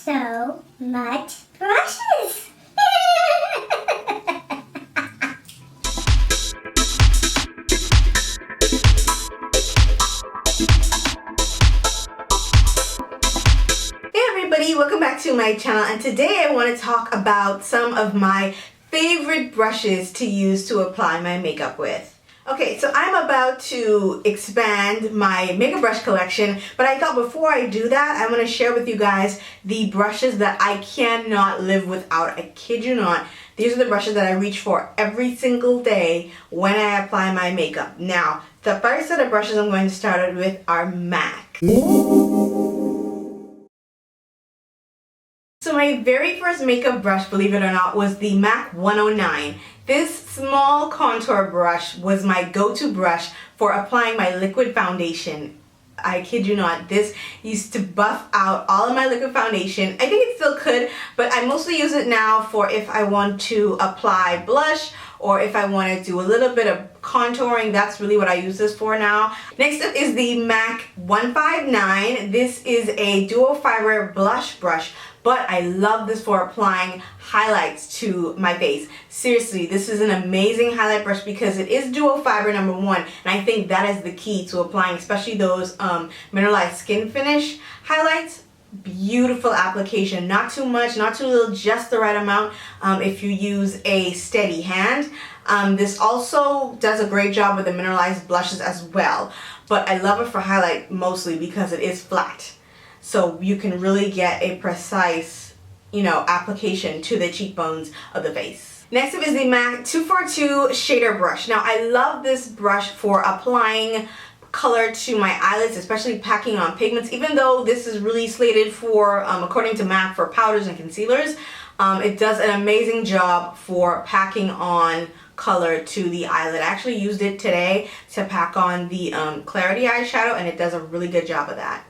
so much brushes. Hey everybody, welcome back to my channel, and today I want to talk about some of my favorite brushes to use to apply my makeup with. Okay, so I'm about to expand my makeup brush collection, but I thought before I do that, I want to share with you guys the brushes that I cannot live without. I kid you not. These are the brushes that I reach for every single day when I apply my makeup. Now, the first set of brushes I'm going to start with are MAC. So my very first makeup brush, believe it or not, was the MAC 109. This small contour brush was my go-to brush for applying my liquid foundation. I kid you not, this used to buff out all of my liquid foundation. I think it still could, but I mostly use it now for if I want to apply blush or if I want to do a little bit of contouring. That's really what I use this for now. Next up is the MAC 159. This is a Duo Fibre Blush brush, but I love this for applying highlights to my face. Seriously, this is an amazing highlight brush because it is duo fiber, number one, and I think that is the key to applying, especially those mineralized skin finish highlights. Beautiful application, not too much, not too little, just the right amount if you use a steady hand. This also does a great job with the mineralized blushes as well, but I love it for highlight mostly because it is flat. So you can really get a precise, application to the cheekbones of the face. Next up is the MAC 242 shader brush. Now I love this brush for applying color to my eyelids, especially packing on pigments. Even though this is really slated for, according to MAC, for powders and concealers, it does an amazing job for packing on color to the eyelid. I actually used it today to pack on the Clarity eyeshadow, and it does a really good job of that.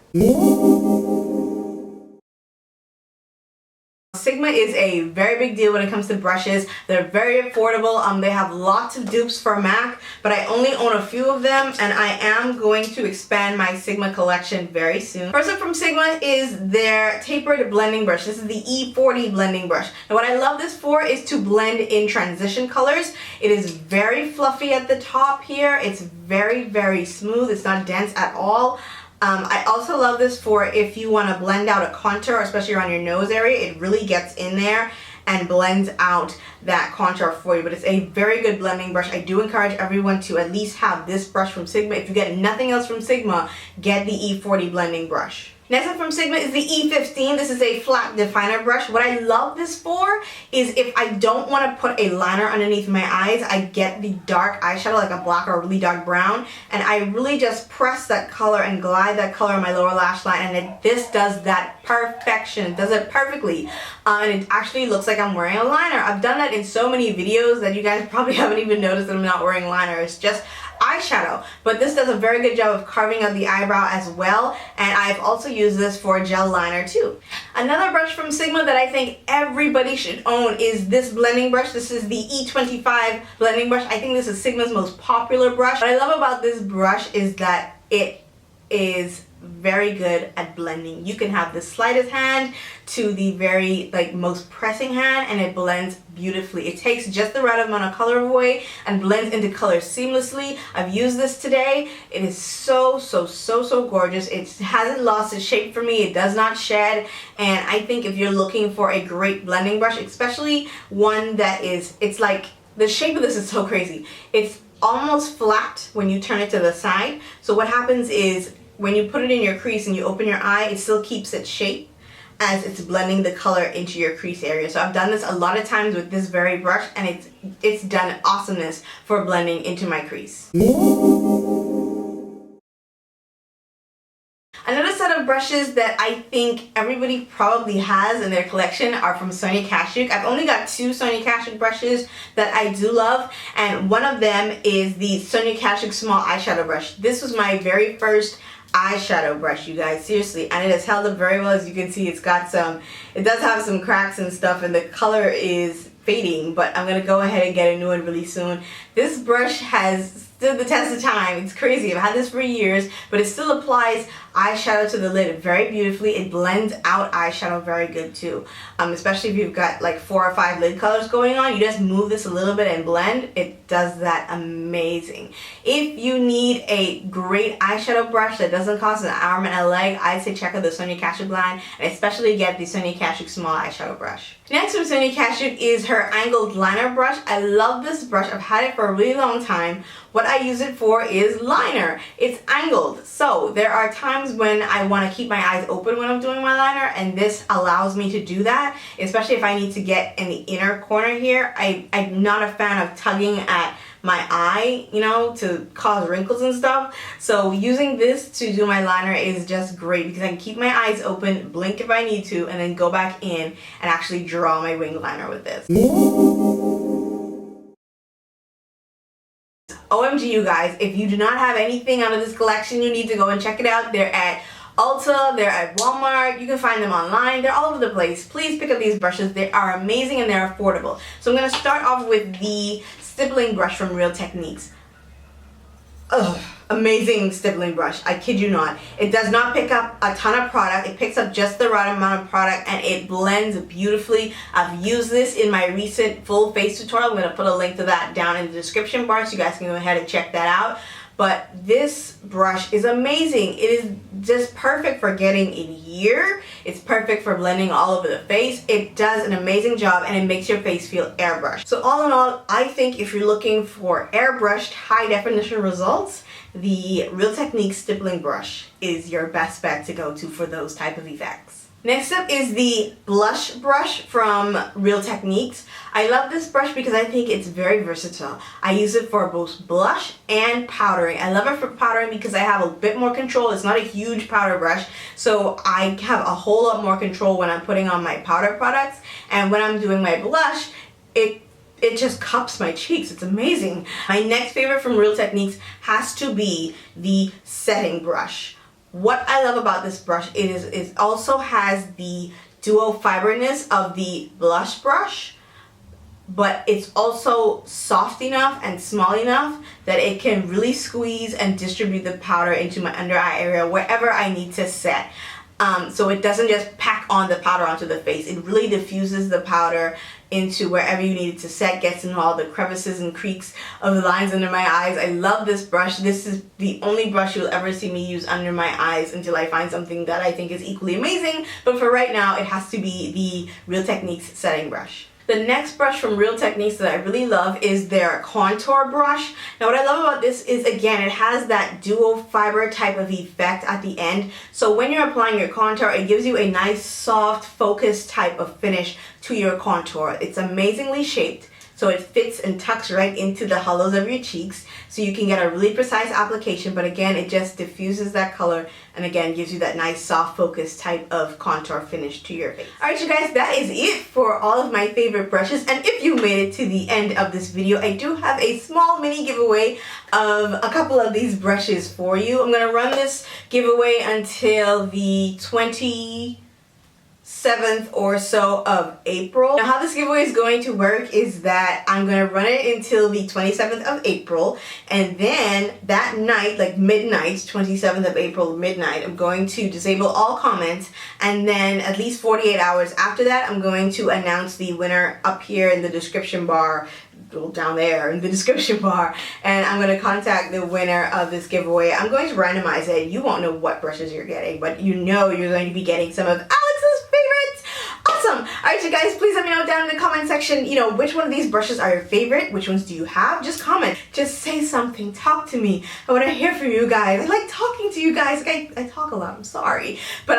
Sigma is a very big deal when it comes to brushes. They're very affordable. They have lots of dupes for MAC, but I only own a few of them, and I am going to expand my Sigma collection very soon. First up from Sigma is their Tapered blending brush. This is the E40 blending brush. Now what I love this for is to blend in transition colors. It is very fluffy at the top here. It's very, very smooth. It's not dense at all. I also love this for if you want to blend out a contour, especially around your nose area. It really gets in there and blends out that contour for you. But it's a very good blending brush. I do encourage everyone to at least have this brush from Sigma. If you get nothing else from Sigma, get the E40 blending brush. Next up from Sigma is the E15. This is a flat definer brush. What I love this for is if I don't want to put a liner underneath my eyes, I get the dark eyeshadow, like a black or a really dark brown, and I really just press that color and glide that color on my lower lash line, and this does that perfection. It does it perfectly, and it actually looks like I'm wearing a liner. I've done that in so many videos that you guys probably haven't even noticed that I'm not wearing liner. It's just eyeshadow, but this does a very good job of carving out the eyebrow as well, and I've also used this for gel liner too. Another brush from Sigma that I think everybody should own is this blending brush. This is the E25 blending brush. I think this is Sigma's most popular brush. What I love about this brush is that it is very good at blending. You can have the slightest hand to the very most pressing hand, and it blends beautifully. It takes just the right amount of color away and blends into color seamlessly. I've used this today. It is so gorgeous. It hasn't lost its shape for me. It does not shed, and I think if you're looking for a great blending brush, especially one that is, it's like, the shape of this is so crazy. It's almost flat when you turn it to the side. So what happens is when you put it in your crease and you open your eye, it still keeps its shape as it's blending the color into your crease area. So I've done this a lot of times with this very brush, and it's done awesomeness for blending into my crease. Another set of brushes that I think everybody probably has in their collection are from Sonia Kashuk. I've only got two Sonia Kashuk brushes that I do love, and one of them is the Sonia Kashuk small eyeshadow brush. This was my very first eyeshadow brush, you guys, seriously, and it has held up very well. As you can see, it does have some cracks and stuff, and the color is fading, but I'm gonna go ahead and get a new one really soon. This brush has stood the test of time. It's crazy. I've had this for years, but it still applies eyeshadow to the lid very beautifully. It blends out eyeshadow very good too. Especially if you've got like 4 or 5 lid colors going on, you just move this a little bit and blend. It does that amazing. If you need a great eyeshadow brush that doesn't cost an arm and a leg, I'd say check out the Sonia Kashuk line, and especially get the Sonia Kashuk small eyeshadow brush. Next from Sonia Kashuk is her angled liner brush. I love this brush. I've had it for a really long time. What I use it for is liner. It's angled, so there are times when I want to keep my eyes open when I'm doing my liner, and this allows me to do that, especially if I need to get in the inner corner here. I'm not a fan of tugging at my eye, you know, to cause wrinkles and stuff. So using this to do my liner is just great because I can keep my eyes open, blink if I need to, and then go back in and actually draw my wing liner with this. OMG, you guys, if you do not have anything out of this collection, you need to go and check it out. They're at Ulta, they're at Walmart, you can find them online, they're all over the place. Please pick up these brushes. They are amazing and they're affordable. So I'm going to start off with the stippling brush from Real Techniques. Ugh, amazing stippling brush, I kid you not. It does not pick up a ton of product, it picks up just the right amount of product, and it blends beautifully. I've used this in my recent full face tutorial. I'm going to put a link to that down in the description bar so you guys can go ahead and check that out. But this brush is amazing. It is just perfect for getting in here. It's perfect for blending all over the face. It does an amazing job and it makes your face feel airbrushed. So all in all, I think if you're looking for airbrushed high definition results, the Real Techniques stippling brush is your best bet to go to for those type of effects. Next up is the blush brush from Real Techniques. I love this brush because I think it's very versatile. I use it for both blush and powdering. I love it for powdering because I have a bit more control. It's not a huge powder brush, so I have a whole lot more control when I'm putting on my powder products. And when I'm doing my blush, it just cups my cheeks. It's amazing. My next favorite from Real Techniques has to be the setting brush. What I love about this brush is it also has the duo fiberness of the blush brush, but it's also soft enough and small enough that it can really squeeze and distribute the powder into my under eye area wherever I need to set. So it doesn't just pack on the powder onto the face. It really diffuses the powder into wherever you need it to set, gets in all the crevices and creaks of the lines under my eyes. I love this brush. This is the only brush you'll ever see me use under my eyes until I find something that I think is equally amazing. But for right now, it has to be the Real Techniques setting brush. The next brush from Real Techniques that I really love is their contour brush. Now what I love about this is, again, it has that duo fiber type of effect at the end. So when you're applying your contour, it gives you a nice soft focused type of finish to your contour. It's amazingly shaped, so it fits and tucks right into the hollows of your cheeks, so you can get a really precise application, but again, it just diffuses that color and again gives you that nice soft focus type of contour finish to your face. Alright you guys, that is it for all of my favorite brushes, and if you made it to the end of this video, I do have a small mini giveaway of a couple of these brushes for you. I'm going to run this giveaway until the 27th or so of April. Now how this giveaway is going to work is that I'm going to run it until the 27th of April, and then that night, like midnight, 27th of April midnight, I'm going to disable all comments, and then at least 48 hours after that I'm going to announce the winner up here in the description bar, down there in the description bar, and I'm going to contact the winner of this giveaway. I'm going to randomize it. You won't know what brushes you're getting, but you know you're going to be getting some of Alex's favorites. Awesome. Alright you guys, please let me know down in the comment section, you know, which one of these brushes are your favorite, which ones do you have? Just comment, just say something, talk to me. I want to hear from you guys. I like talking to you guys. Like, I talk a lot, I'm sorry, but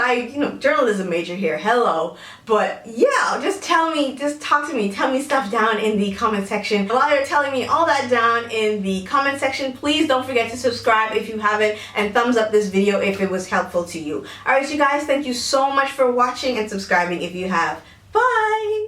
journalism major here, hello. But yeah, just tell me, just talk to me, tell me stuff down in the comment section. While you're telling me all that down in the comment section, please don't forget to subscribe if you haven't, and thumbs up this video if it was helpful to you. Alright you guys, thank you so much for watching and subscribing if you have. Bye!